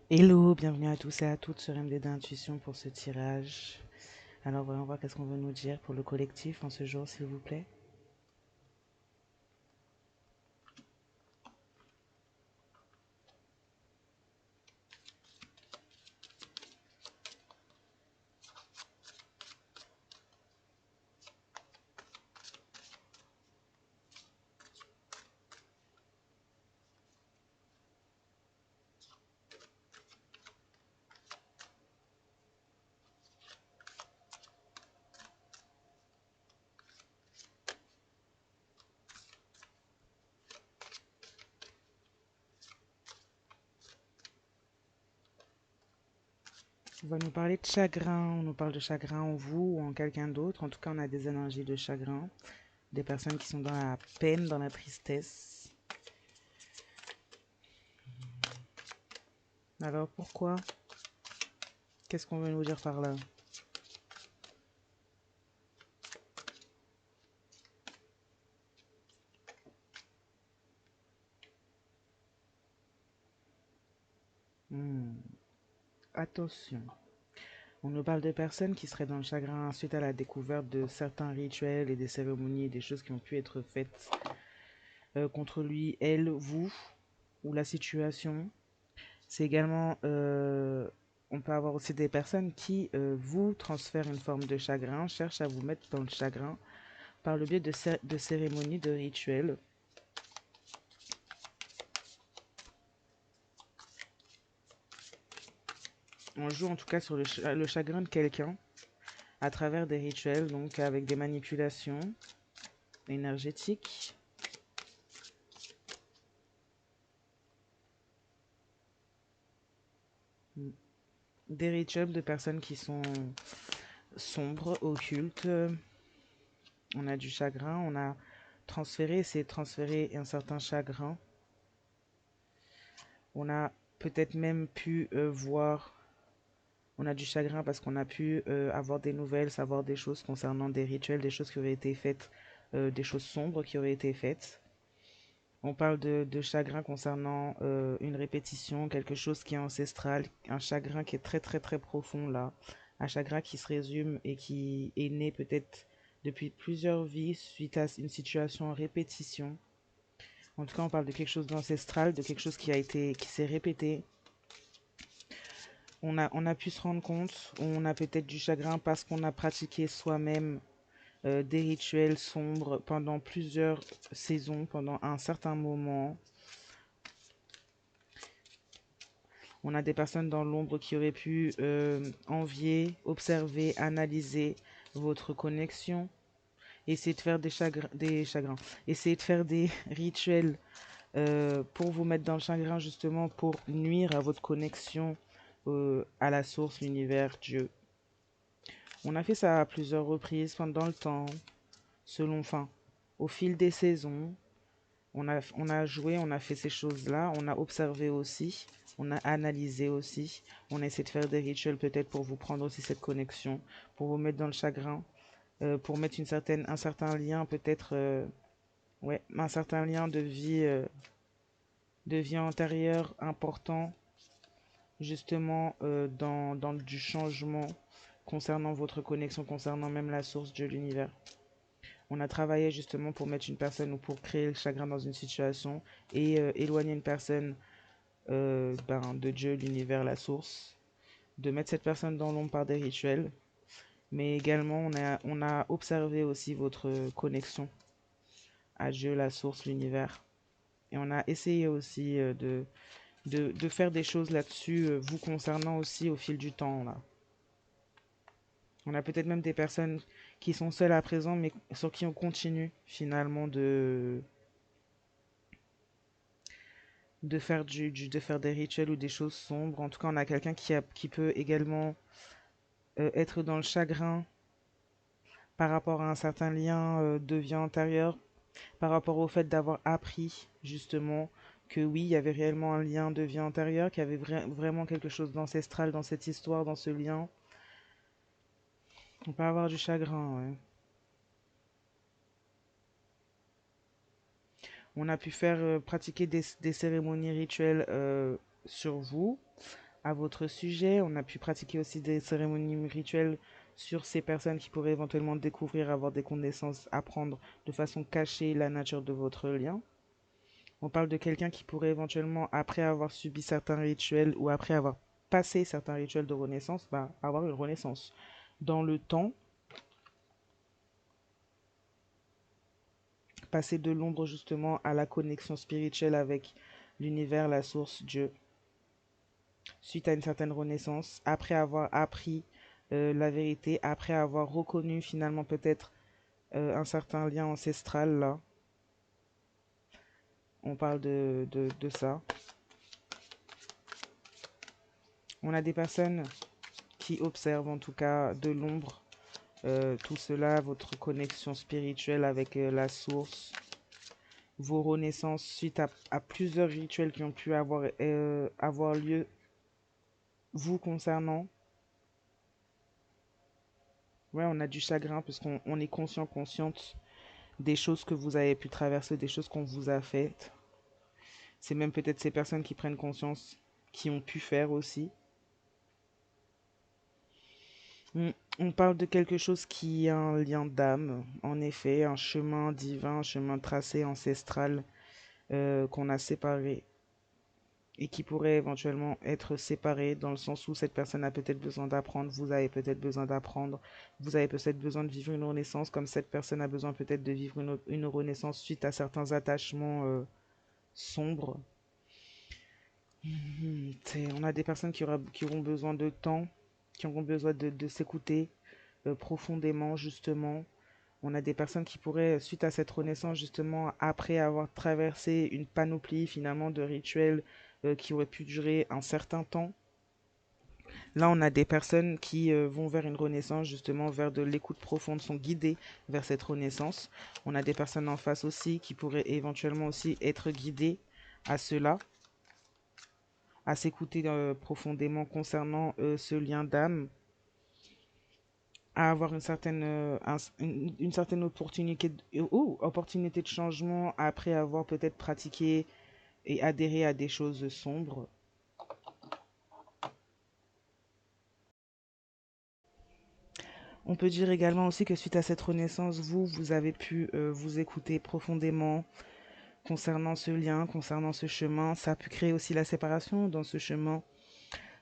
Hello, bienvenue à tous et à toutes sur MD d'Intuition pour ce tirage. Alors voyons voir qu'est-ce qu'on veut nous dire pour le collectif en ce jour, s'il vous plaît. On va nous parler de chagrin, on nous parle de chagrin en vous ou en quelqu'un d'autre. En tout cas, on a des énergies de chagrin, des personnes qui sont dans la peine, dans la tristesse. Alors pourquoi? Qu'est-ce qu'on veut nous dire par là? Hmm, Attention. On nous parle de personnes qui seraient dans le chagrin suite à la découverte de certains rituels et des cérémonies et des choses qui ont pu être faites contre lui, elle, vous ou la situation. C'est également, on peut avoir aussi des personnes qui vous transfèrent une forme de chagrin, cherchent à vous mettre dans le chagrin par le biais de cérémonies, de rituels. On joue en tout cas sur le chagrin de quelqu'un à travers des rituels, donc avec des manipulations énergétiques. Des rituels de personnes qui sont sombres, occultes. On a du chagrin, on a transféré, essayé de transférer un certain chagrin. On a peut-être même pu voir, on a du chagrin parce qu'on a pu avoir des nouvelles, savoir des choses concernant des rituels, des choses qui auraient été faites, des choses sombres qui auraient été faites. On parle de chagrin concernant une répétition, quelque chose qui est ancestral, un chagrin qui est très très très profond là, un chagrin qui se résume et qui est né peut-être depuis plusieurs vies suite à une situation en répétition. En tout cas, on parle de quelque chose d'ancestral, de quelque chose qui s'est répété. On a pu se rendre compte, on a peut-être du chagrin parce qu'on a pratiqué soi-même des rituels sombres pendant plusieurs saisons, pendant un certain moment. On a des personnes dans l'ombre qui auraient pu envier, observer, analyser votre connexion, essayer de faire des chagrins, essayer de faire des rituels pour vous mettre dans le chagrin justement pour nuire à votre connexion à la source, l'univers, Dieu. On a fait ça à plusieurs reprises pendant le temps, selon, enfin, au fil des saisons. On a joué, on a fait ces choses-là, on a observé aussi, on a analysé aussi, on a essayé de faire des rituels peut-être pour vous prendre aussi cette connexion, pour vous mettre dans le chagrin, pour mettre un certain lien peut-être, ouais, un certain lien de vie antérieure important, justement dans du changement concernant votre connexion, concernant même la source de l'univers. On a travaillé justement pour mettre une personne ou pour créer le chagrin dans une situation et éloigner une personne de Dieu, l'univers, la source, de mettre cette personne dans l'ombre par des rituels, mais également on a observé aussi votre connexion à Dieu, la source, l'univers, et on a essayé aussi de faire des choses là-dessus, vous concernant aussi au fil du temps là. On a peut-être même des personnes qui sont seules à présent, mais sur qui on continue finalement de faire des rituels ou des choses sombres. En tout cas, on a quelqu'un qui peut également être dans le chagrin par rapport à un certain lien de vie antérieure, par rapport au fait d'avoir appris justement que oui, il y avait réellement un lien de vie antérieure, qu'il y avait vraiment quelque chose d'ancestral dans cette histoire, dans ce lien. On peut avoir du chagrin, ouais. On a pu faire pratiquer des cérémonies rituelles sur vous à votre sujet. On a pu pratiquer aussi des cérémonies rituelles sur ces personnes qui pourraient éventuellement découvrir, avoir des connaissances, apprendre de façon cachée la nature de votre lien. On parle de quelqu'un qui pourrait éventuellement, après avoir subi certains rituels ou après avoir passé certains rituels de renaissance, bah, avoir une renaissance. Dans le temps, passer de l'ombre justement à la connexion spirituelle avec l'univers, la source, Dieu, suite à une certaine renaissance, après avoir appris la vérité, après avoir reconnu finalement peut-être un certain lien ancestral là. On parle de ça. On a des personnes qui observent en tout cas de l'ombre tout cela, votre connexion spirituelle avec la source, vos renaissances suite à plusieurs rituels qui ont pu avoir lieu vous concernant. Ouais, on a du chagrin parce qu'on est conscient, consciente des choses que vous avez pu traverser, des choses qu'on vous a faites. C'est même peut-être ces personnes qui prennent conscience, qui ont pu faire aussi. On parle de quelque chose qui a un lien d'âme, en effet, un chemin divin, un chemin tracé ancestral qu'on a séparé et qui pourrait éventuellement être séparé dans le sens où cette personne a peut-être besoin d'apprendre, vous avez peut-être besoin d'apprendre, vous avez peut-être besoin de vivre une renaissance comme cette personne a besoin peut-être de vivre une renaissance suite à certains attachements sombres. On a des personnes qui auront besoin de temps, qui auront besoin de s'écouter profondément justement. On a des personnes qui pourraient, suite à cette renaissance, justement, après avoir traversé une panoplie finalement de rituels qui auraient pu durer un certain temps, là on a des personnes qui vont vers une renaissance, justement, vers de l'écoute profonde, sont guidées vers cette renaissance. On a des personnes en face aussi qui pourraient éventuellement aussi être guidées à cela, à s'écouter profondément concernant ce lien d'âme, à avoir une certaine opportunité, opportunité de changement après avoir peut-être pratiqué et adhéré à des choses sombres. On peut dire également aussi que suite à cette renaissance, vous avez pu vous écouter profondément concernant ce lien, concernant ce chemin. Ça a pu créer aussi la séparation dans ce chemin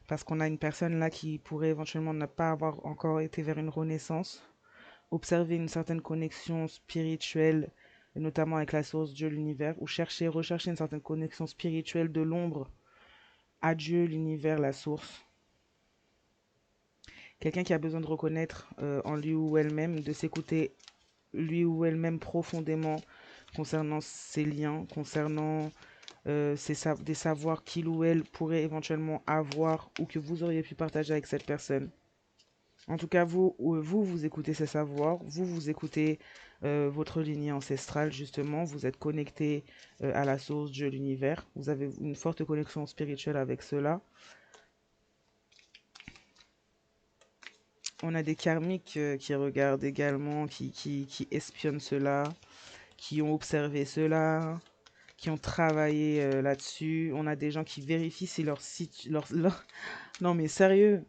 parce qu'on a une personne là qui pourrait éventuellement ne pas avoir encore été vers une renaissance, observer une certaine connexion spirituelle, notamment avec la source Dieu, l'univers, ou rechercher une certaine connexion spirituelle de l'ombre à Dieu, l'univers, la source. Quelqu'un qui a besoin de reconnaître en lui ou elle-même, de s'écouter lui ou elle-même profondément concernant ses liens, concernant des savoirs qu'il ou elle pourrait éventuellement avoir ou que vous auriez pu partager avec cette personne. En tout cas, vous écoutez ces savoirs, vous écoutez votre lignée ancestrale, justement, vous êtes connecté à la source Dieu, l'univers, vous avez une forte connexion spirituelle avec cela. On a des karmiques qui regardent également, qui espionnent cela, qui ont observé cela, qui ont travaillé là-dessus. On a des gens qui vérifient si leur site... Non mais sérieux,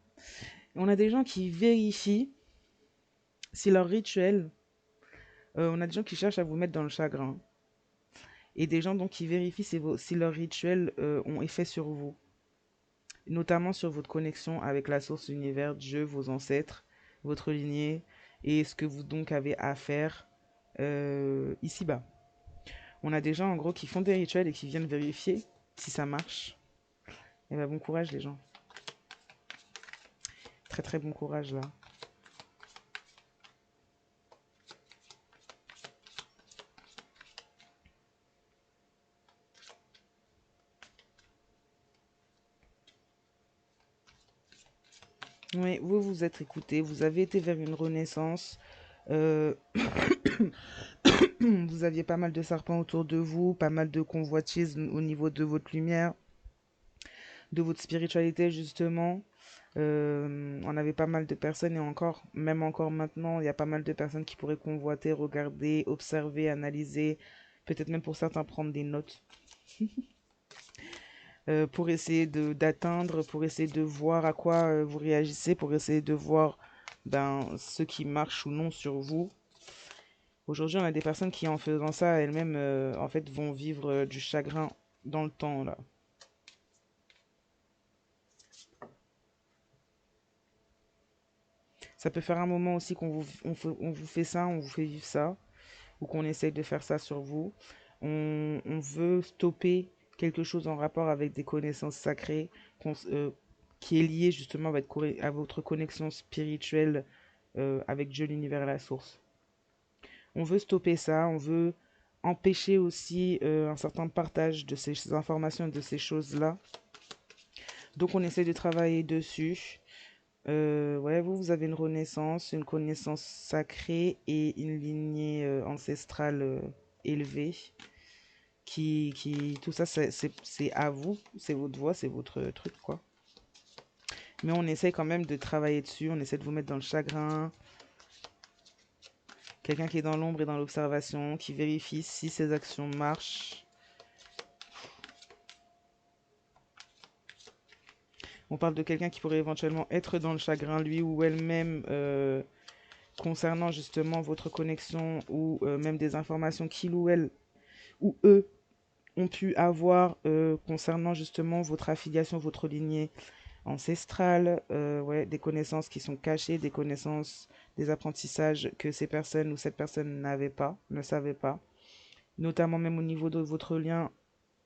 on a des gens qui vérifient si leur rituel... on a des gens qui cherchent à vous mettre dans le chagrin. Et des gens donc qui vérifient si leurs rituels ont effet sur vous. Notamment sur votre connexion avec la source univers, Dieu, vos ancêtres, votre lignée, et ce que vous donc avez à faire ici-bas. On a des gens en gros qui font des rituels et qui viennent vérifier si ça marche. Et ben bon courage les gens. Très très bon courage là. Oui, vous vous êtes écouté, vous avez été vers une renaissance. Euh, Vous aviez pas mal de serpents autour de vous, pas mal de convoitises au niveau de votre lumière, de votre spiritualité justement. On avait pas mal de personnes et encore, même encore maintenant, il y a pas mal de personnes qui pourraient convoiter, regarder, observer, analyser, peut-être même pour certains prendre des notes. pour essayer d'atteindre, pour essayer de voir à quoi vous réagissez, pour essayer de voir ben, ce qui marche ou non sur vous. Aujourd'hui, on a des personnes qui, en faisant ça, elles-mêmes, en fait, vont vivre du chagrin dans le temps, là. Ça peut faire un moment aussi on vous fait ça, on vous fait vivre ça, ou qu'on essaye de faire ça sur vous. On veut stopper quelque chose en rapport avec des connaissances sacrées qui est lié justement à votre connexion spirituelle avec Dieu, l'univers et la source. On veut stopper ça, on veut empêcher aussi un certain partage de ces informations et de ces choses-là. Donc on essaie de travailler dessus. Ouais, vous avez une renaissance, une connaissance sacrée et une lignée ancestrale élevée. Tout ça, c'est à vous, c'est votre voix, c'est votre truc, quoi. Mais on essaie quand même de travailler dessus, on essaie de vous mettre dans le chagrin. Quelqu'un qui est dans l'ombre et dans l'observation, qui vérifie si ses actions marchent. On parle de quelqu'un qui pourrait éventuellement être dans le chagrin, lui ou elle-même, concernant justement votre connexion ou même des informations qu'il ou elle ou eux ont pu avoir concernant justement votre affiliation, votre lignée ancestrale, ouais, des connaissances qui sont cachées, des connaissances, des apprentissages que ces personnes ou cette personne n'avaient pas, ne savaient pas, notamment même au niveau de votre lien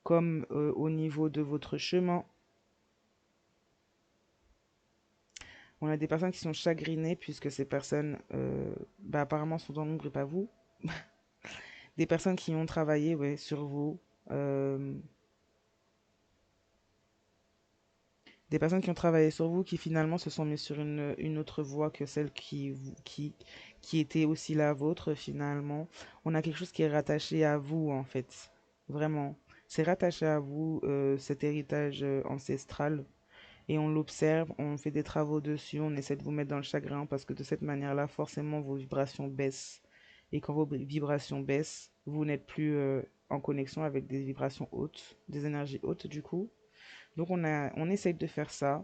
comme au niveau de votre chemin. On a des personnes qui sont chagrinées puisque ces personnes bah, apparemment sont dans l'ombre et pas vous. Des personnes qui ont travaillé ouais, sur vous. euh, des personnes qui ont travaillé sur vous qui finalement se sont mis sur une autre voie que celle qui était aussi la vôtre finalement. On a quelque chose qui est rattaché à vous en fait. Vraiment. C'est rattaché à vous, cet héritage ancestral. Et on l'observe, on fait des travaux dessus, on essaie de vous mettre dans le chagrin parce que de cette manière-là, forcément, vos vibrations baissent. Et quand vos vibrations baissent, vous n'êtes plus en connexion avec des vibrations hautes, des énergies hautes du coup. Donc on essaye de faire ça.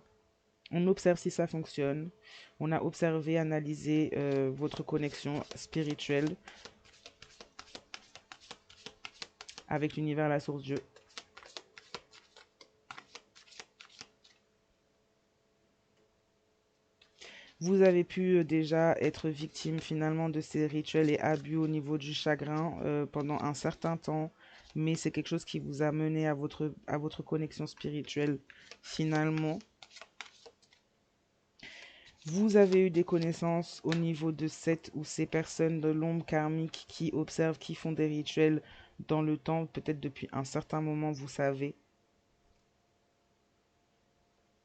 On observe si ça fonctionne. On a observé, analysé votre connexion spirituelle avec l'univers, la source Dieu. Vous avez pu déjà être victime finalement de ces rituels et abus au niveau du chagrin pendant un certain temps, mais c'est quelque chose qui vous a mené à votre connexion spirituelle finalement. Vous avez eu des connaissances au niveau de cette ou ces personnes de l'ombre karmique qui observent, qui font des rituels dans le temps, peut-être depuis un certain moment, vous savez.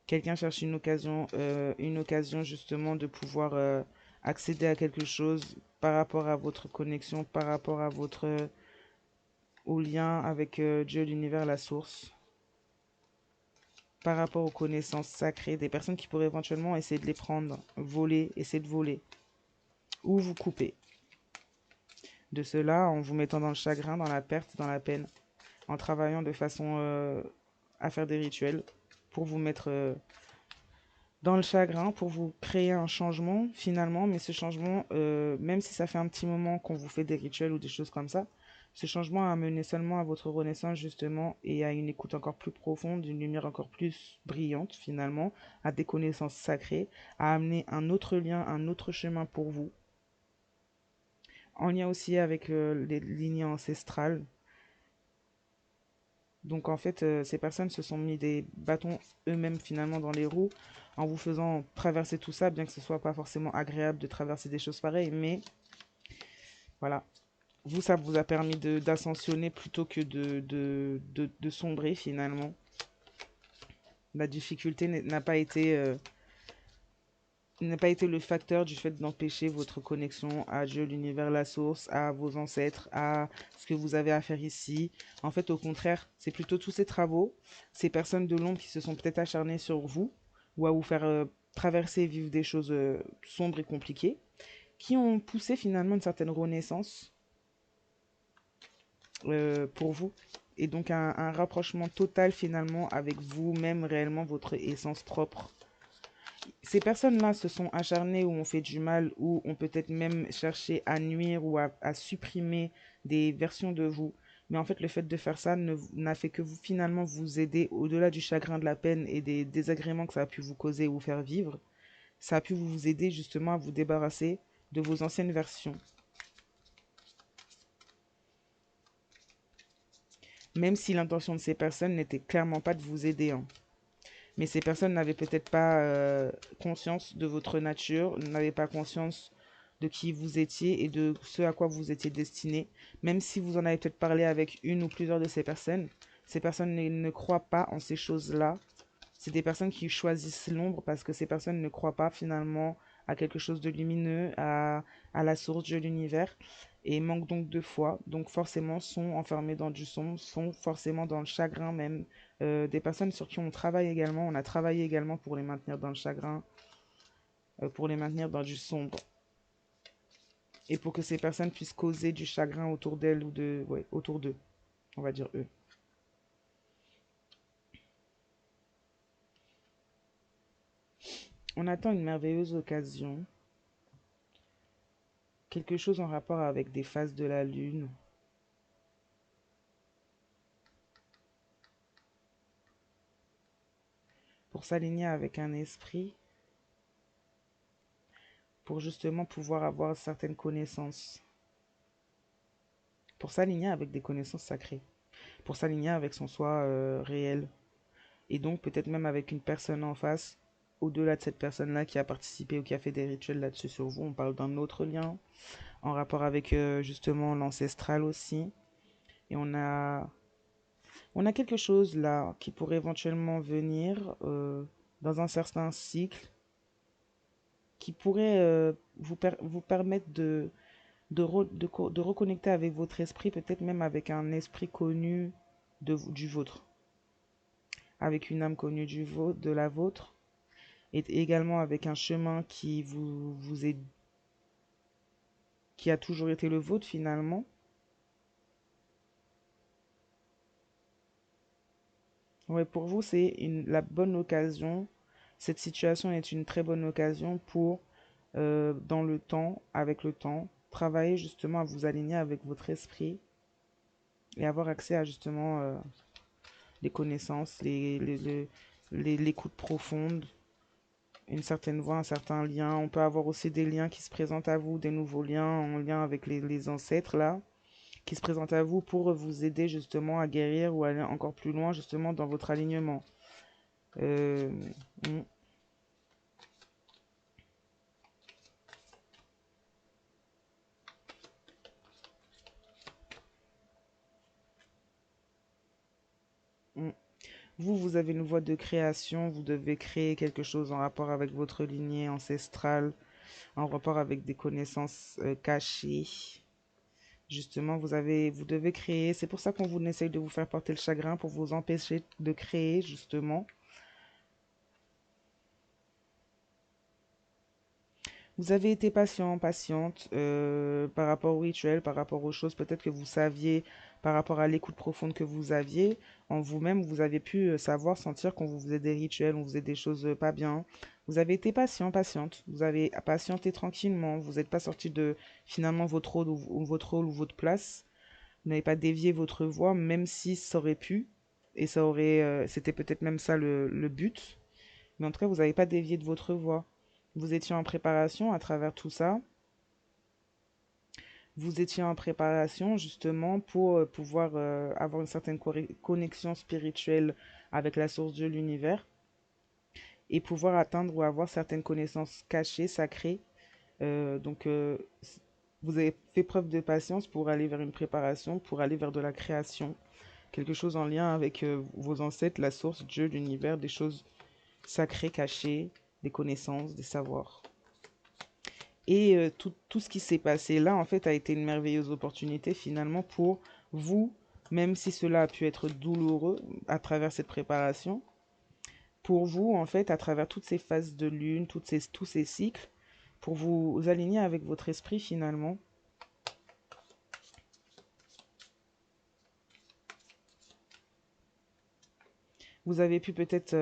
Quelqu'un cherche une occasion justement de pouvoir accéder à quelque chose par rapport à votre connexion, par rapport à au lien avec Dieu, l'univers, la source, par rapport aux connaissances sacrées, des personnes qui pourraient éventuellement essayer de les prendre, voler, essayer de voler, ou vous couper. De cela en vous mettant dans le chagrin, dans la perte, dans la peine, en travaillant de façon à faire des rituels pour vous mettre dans le chagrin pour vous créer un changement finalement, mais ce changement, même si ça fait un petit moment qu'on vous fait des rituels ou des choses comme ça, ce changement a mené seulement à votre renaissance justement et à une écoute encore plus profonde, une lumière encore plus brillante finalement, à des connaissances sacrées, à amener un autre lien, un autre chemin pour vous, en lien aussi avec les lignées ancestrales. Donc en fait, ces personnes se sont mis des bâtons eux-mêmes finalement dans les roues en vous faisant traverser tout ça, bien que ce soit pas forcément agréable de traverser des choses pareilles, mais voilà. Vous, ça vous a permis d'ascensionner plutôt que de sombrer finalement. La difficulté n'a pas été le facteur du fait d'empêcher votre connexion à Dieu, l'univers, la source, à vos ancêtres, à ce que vous avez à faire ici. En fait, au contraire, c'est plutôt tous ces travaux, ces personnes de l'ombre qui se sont peut-être acharnées sur vous ou à vous faire traverser et vivre des choses sombres et compliquées, qui ont poussé finalement une certaine renaissance pour vous et donc un rapprochement total finalement avec vous-même, réellement votre essence propre. Ces personnes-là se sont acharnées ou ont fait du mal ou ont peut-être même cherché à nuire ou à supprimer des versions de vous. Mais en fait, le fait de faire ça n'a fait que vous finalement vous aider au-delà du chagrin, de la peine et des désagréments que ça a pu vous causer ou faire vivre. Ça a pu vous aider justement à vous débarrasser de vos anciennes versions. Même si l'intention de ces personnes n'était clairement pas de vous aider, hein. Mais ces personnes n'avaient peut-être pas conscience de votre nature, n'avaient pas conscience de qui vous étiez et de ce à quoi vous étiez destiné. Même si vous en avez peut-être parlé avec une ou plusieurs de ces personnes ne croient pas en ces choses-là. C'est des personnes qui choisissent l'ombre parce que ces personnes ne croient pas finalement à quelque chose de lumineux, à la source de l'univers, et manquent donc de foi, donc forcément sont enfermés dans du sombre, sont forcément dans le chagrin même. Des personnes sur qui on travaille également, on a travaillé également pour les maintenir dans le chagrin, pour les maintenir dans du sombre, et pour que ces personnes puissent causer du chagrin autour d'elles ou ouais, autour d'eux, on va dire eux. On attend une merveilleuse occasion, quelque chose en rapport avec des phases de la lune, pour s'aligner avec un esprit, pour justement pouvoir avoir certaines connaissances, pour s'aligner avec des connaissances sacrées, pour s'aligner avec son soi réel, et donc peut-être même avec une personne en face, au-delà de cette personne-là qui a participé ou qui a fait des rituels là-dessus sur vous. On parle d'un autre lien en rapport avec justement l'ancestral aussi. Et on a quelque chose là qui pourrait éventuellement venir dans un certain cycle qui pourrait vous permettre de reconnecter avec votre esprit, peut-être même avec un esprit connu du vôtre, avec une âme connue de la vôtre, et également avec un chemin qui a toujours été le vôtre finalement. Ouais, pour vous, c'est la bonne occasion. Cette situation est une très bonne occasion pour, dans le temps, avec le temps, travailler justement à vous aligner avec votre esprit et avoir accès à justement les connaissances, l'écoute profonde, une certaine voix, un certain lien. On peut avoir aussi des liens qui se présentent à vous, des nouveaux liens en lien avec les ancêtres là, qui se présentent à vous pour vous aider justement à guérir ou aller encore plus loin justement dans votre alignement. Euh, mm, mm. Vous avez une voie de création, vous devez créer quelque chose en rapport avec votre lignée ancestrale, en rapport avec des connaissances cachées. Justement, vous devez créer. C'est pour ça qu'on vous essaye de vous faire porter le chagrin pour vous empêcher de créer, justement. Vous avez été patient, patiente par rapport au rituel, par rapport aux choses peut-être que vous saviez, par rapport à l'écoute profonde que vous aviez en vous-même, vous avez pu savoir, sentir qu'on vous faisait des rituels, on vous faisait des choses pas bien. Vous avez été patient, patiente. Vous avez patienté tranquillement. Vous n'êtes pas sorti de finalement votre rôle ou votre place. Vous n'avez pas dévié votre voie, même si ça aurait pu. Et ça aurait, c'était peut-être même ça le but. Mais en tout cas, vous n'avez pas dévié de votre voie. Vous étiez en préparation à travers tout ça. Vous étiez en préparation justement pour pouvoir avoir une certaine connexion spirituelle avec la source de l'univers et pouvoir atteindre ou avoir certaines connaissances cachées, sacrées. Donc, vous avez fait preuve de patience pour aller vers une préparation, pour aller vers de la création. Quelque chose en lien avec vos ancêtres, la source, Dieu, l'univers, des choses sacrées, cachées, des connaissances, des savoirs. Et tout ce qui s'est passé là, en fait, a été une merveilleuse opportunité finalement pour vous, même si cela a pu être douloureux à travers cette préparation, pour vous, en fait, à travers toutes ces phases de lune, tous ces cycles, pour vous aligner avec votre esprit finalement, Vous avez pu peut-être,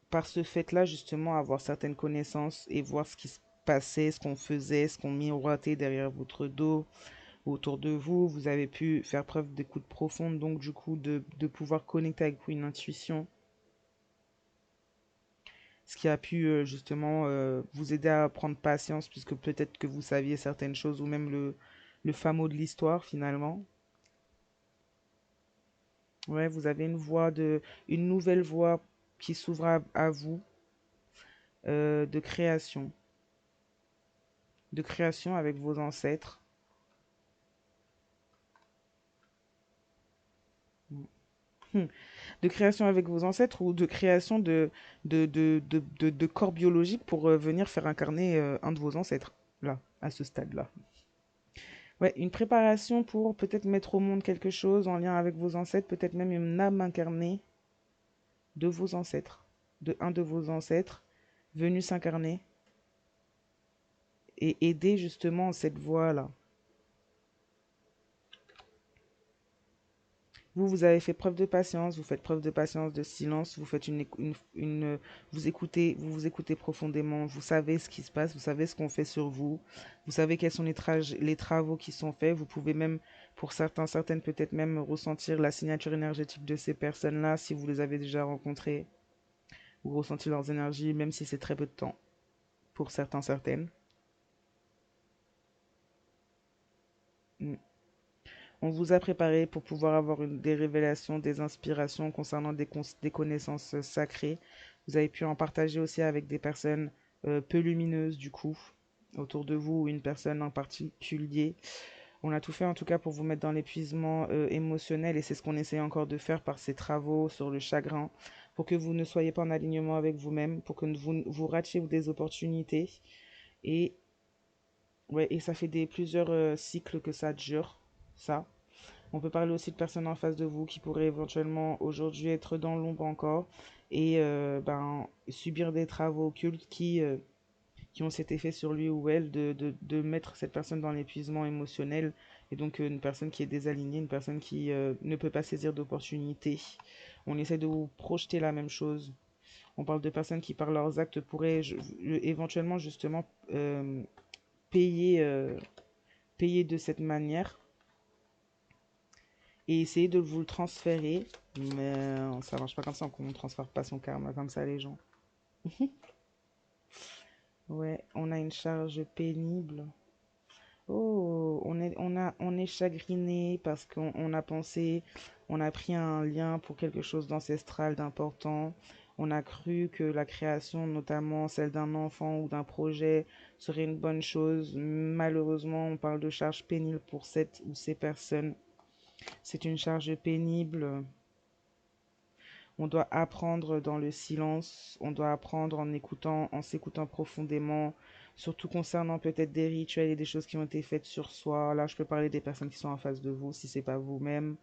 par ce fait-là, justement, avoir certaines connaissances et voir ce qui se passait, ce qu'on faisait, ce qu'on miroitait derrière votre dos, autour de vous. Vous avez pu faire preuve d'écoute profonde, donc du coup, de pouvoir connecter avec une intuition, ce qui a pu justement vous aider à prendre patience, puisque peut-être que vous saviez certaines choses, ou même le fin mot de l'histoire, finalement. Ouais, vous avez une nouvelle voie qui s'ouvre à vous, de création avec vos ancêtres. Hmm. De création avec vos ancêtres ou de création de corps biologique pour venir faire incarner un de vos ancêtres, là, à ce stade-là. Ouais, une préparation pour peut-être mettre au monde quelque chose en lien avec vos ancêtres, peut-être même une âme incarnée de vos ancêtres, de un de vos ancêtres venu s'incarner et aider justement cette voie-là. Vous avez fait preuve de patience, vous faites preuve de patience, de silence, vous faites vous vous écoutez profondément, vous savez ce qui se passe, vous savez ce qu'on fait sur vous, vous savez quels sont les travaux qui sont faits, vous pouvez même, pour certains, certaines, peut-être même ressentir la signature énergétique de ces personnes-là si vous les avez déjà rencontrées, ou ressentir leurs énergies, même si c'est très peu de temps, pour certains, certaines. Mm. On vous a préparé pour pouvoir avoir des révélations, des inspirations concernant des connaissances sacrées. Vous avez pu en partager aussi avec des personnes peu lumineuses, du coup, autour de vous, ou une personne en particulier. On a tout fait en tout cas pour vous mettre dans l'épuisement émotionnel et c'est ce qu'on essaie encore de faire par ces travaux sur le chagrin, pour que vous ne soyez pas en alignement avec vous-même, pour que vous ratiez des opportunités. Et, ouais, et ça fait plusieurs cycles que ça dure, ça. On peut parler aussi de personnes en face de vous qui pourraient éventuellement aujourd'hui être dans l'ombre encore et ben, subir des travaux occultes qui ont cet effet sur lui ou elle de mettre cette personne dans l'épuisement émotionnel et donc une personne qui est désalignée, une personne qui ne peut pas saisir d'opportunités. On essaie de vous projeter la même chose. On parle de personnes qui par leurs actes pourraient éventuellement justement euh, payer, payer de cette manière et essayer de vous le transférer. Mais ça marche pas comme ça, on ne transfère pas son karma comme ça les gens. Ouais, on a une charge pénible. Oh, on est chagriné parce qu'on a pensé, on a pris un lien pour quelque chose d'ancestral, d'important. On a cru que la création, notamment celle d'un enfant ou d'un projet, serait une bonne chose. Malheureusement, on parle de charge pénible pour cette ou ces personnes. C'est une charge pénible. On doit apprendre dans le silence, on doit apprendre en écoutant, en s'écoutant profondément, surtout concernant peut-être des rituels et des choses qui ont été faites sur soi. Là, je peux parler des personnes qui sont en face de vous, si c'est pas vous-même.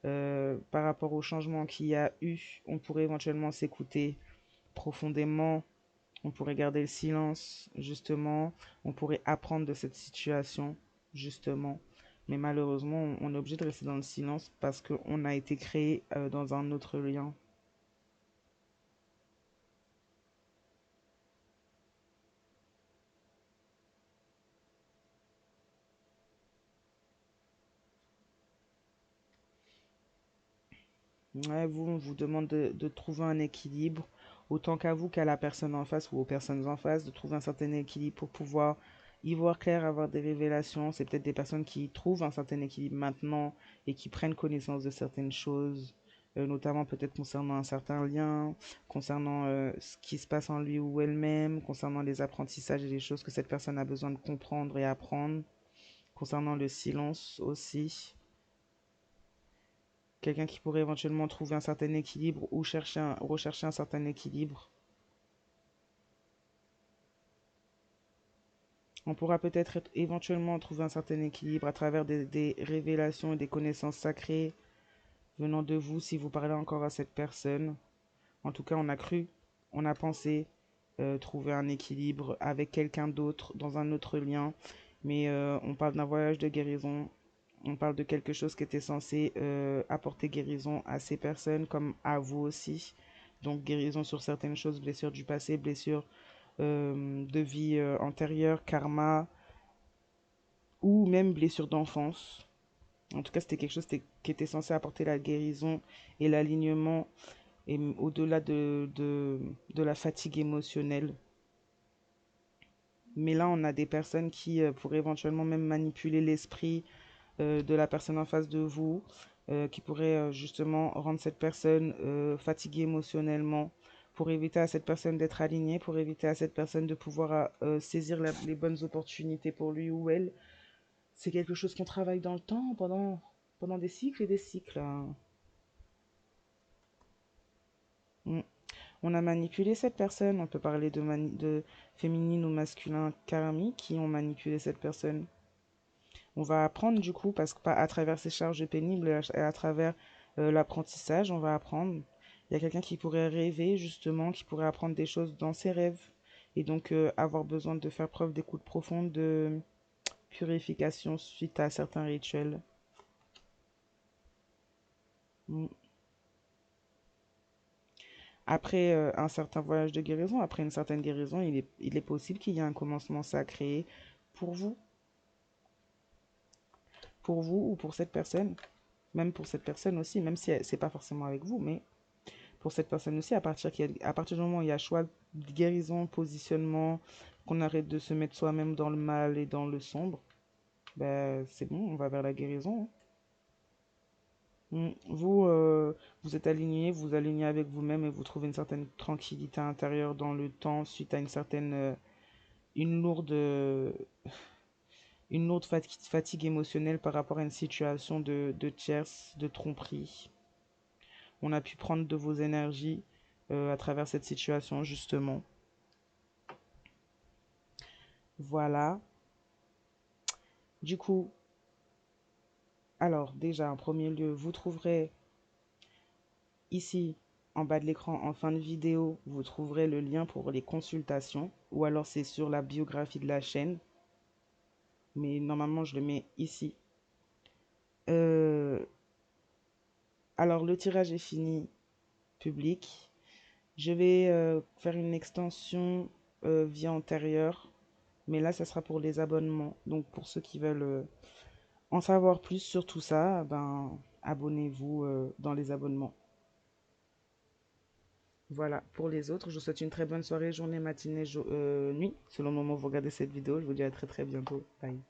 Par rapport au changement qu'il y a eu, on pourrait éventuellement s'écouter profondément, on pourrait garder le silence, justement, on pourrait apprendre de cette situation, justement. Mais malheureusement, on est obligé de rester dans le silence parce qu'on a été créé dans un autre lien. Ouais, on vous demande de trouver un équilibre, autant qu'à vous qu'à la personne en face ou aux personnes en face, de trouver un certain équilibre pour pouvoir y voir clair, avoir des révélations. C'est peut-être des personnes qui trouvent un certain équilibre maintenant et qui prennent connaissance de certaines choses, notamment peut-être concernant un certain lien, concernant ce qui se passe en lui ou elle-même, concernant les apprentissages et les choses que cette personne a besoin de comprendre et apprendre, concernant le silence aussi. Quelqu'un qui pourrait éventuellement trouver un certain équilibre ou rechercher un certain équilibre. On pourra peut-être éventuellement trouver un certain équilibre à travers des révélations et des connaissances sacrées venant de vous si vous parlez encore à cette personne. En tout cas, on a cru, on a pensé trouver un équilibre avec quelqu'un d'autre dans un autre lien. Mais on parle d'un voyage de guérison. On parle de quelque chose qui était censé apporter guérison à ces personnes comme à vous aussi. Donc guérison sur certaines choses, blessures du passé, blessures de vie antérieure, karma ou même blessures d'enfance. En tout cas, c'était quelque chose qui était censé apporter la guérison et l'alignement et au-delà de la fatigue émotionnelle. Mais là, on a des personnes qui pourraient éventuellement même manipuler l'esprit de la personne en face de vous, qui pourrait justement rendre cette personne fatiguée émotionnellement, pour éviter à cette personne d'être alignée, pour éviter à cette personne de pouvoir saisir les bonnes opportunités pour lui ou elle. C'est quelque chose qu'on travaille dans le temps, pendant des cycles et des cycles, hein. Mm. On a manipulé cette personne, on peut parler de féminine ou masculin karmique qui ont manipulé cette personne. On va apprendre du coup, parce que à travers ces charges pénibles et à travers l'apprentissage, on va apprendre. Il y a quelqu'un qui pourrait rêver justement, qui pourrait apprendre des choses dans ses rêves et donc avoir besoin de faire preuve d'écoute profonde, de purification suite à certains rituels. Mm. Après un certain voyage de guérison, après une certaine guérison, il est possible qu'il y ait un commencement sacré pour vous, pour vous ou pour cette personne, même pour cette personne aussi, même si c'est pas forcément avec vous, mais pour cette personne aussi, à partir du moment où il y a choix de guérison, positionnement, qu'on arrête de se mettre soi-même dans le mal et dans le sombre, ben c'est bon, on va vers la guérison, hein. Vous, vous êtes aligné, vous vous alignez avec vous-même et vous trouvez une certaine tranquillité intérieure dans le temps suite à une lourde, euh, une lourde fatigue émotionnelle par rapport à une situation de tierce, de tromperie. On a pu prendre de vos énergies à travers cette situation, justement. Voilà. Du coup, alors déjà, en premier lieu, vous trouverez ici, en bas de l'écran, en fin de vidéo, vous trouverez le lien pour les consultations, ou alors c'est sur la biographie de la chaîne, mais normalement, je le mets ici. Euh, alors, le tirage est fini, public. Je vais faire une extension vie antérieure, mais là, ça sera pour les abonnements. Donc, pour ceux qui veulent en savoir plus sur tout ça, ben, abonnez-vous dans les abonnements. Voilà, pour les autres, je vous souhaite une très bonne soirée, journée, matinée, nuit, selon le moment où vous regardez cette vidéo. Je vous dis à très très bientôt. Bye.